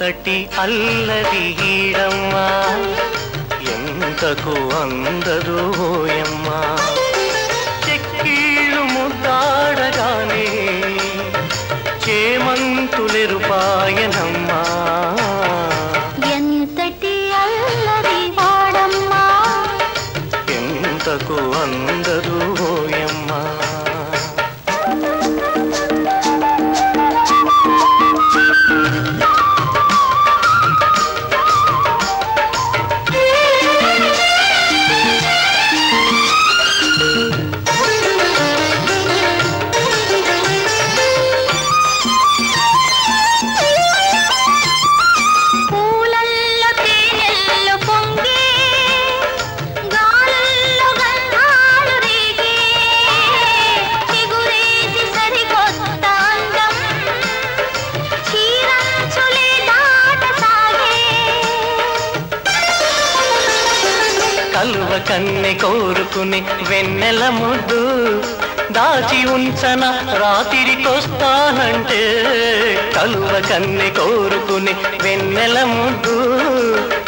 ఎంతటి అల్లరి ఈడమ్మా ఎంతకు అందరు ఓయమ్మా చెక్కీళ్ళు ముద్దాడగానే చేమంతులెరుపాయనమ్మా ఎంతటి అల్లరి వాడమ్మా ఎంతకు అందరు ఓయమ్మా కలువ కన్నె కోరుకుని వెన్నెల ముద్దు దాచి ఉంచన రాత్రికొస్తానంటే కలువ కన్నె కోరుకుని వెన్నెల ముద్దు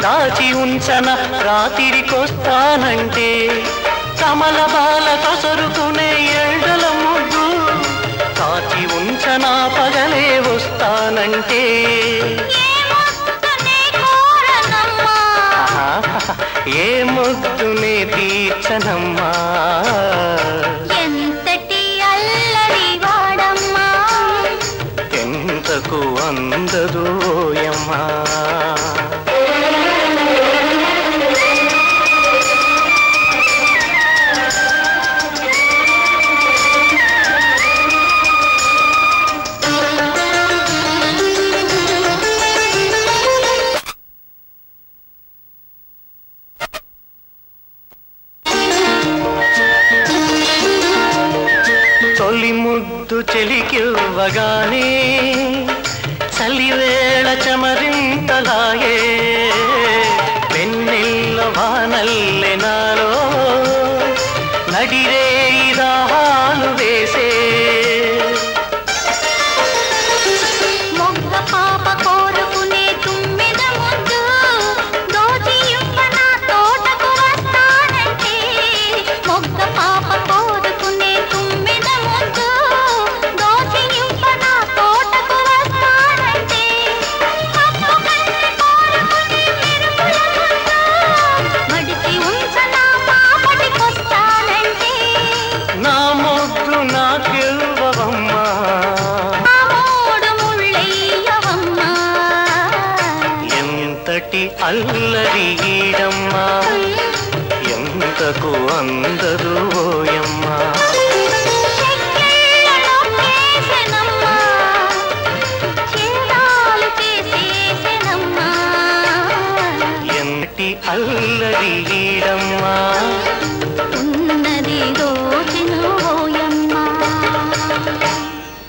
దాచి ఉంచన రాత్రికొస్తానంటే కమల బాల కసరుకునే ఎండల ముద్దు దాచి ఉంచన పగలే వస్తానంటే ఏ ముద్దునే తీర్చనమ్మా ఎంతటి అల్లరి వాడమ్మా ఎంతకు అందరు ఓయమ్మా తొలి ముద్దు చెలికివ్వగానే చలివేళ చమరింతలాయే వెన్నెల్ల వానల్లె నాలో నడిరే ఇదాహాలు వేసే మొగ్గ పాప కోరుకునే తుమ్మెద ముద్దు దోచి ఇవ్వన తోటకు వస్తానంటే మొగ్గ పాప కోరుకునే తుమ్మెద ముద్దు దోచి ఇవ్వన తోటకు వస్తానంటే పప్పు కన్నె కోరుకునే మెరుపుల ముద్దు మడిచి ఉంచన పాపటికొస్తానంటే నా ముద్దు నాకివ్వవమ్మా ఎంతటి అల్లరి ఈడమ్మా ఎంతకు అందరు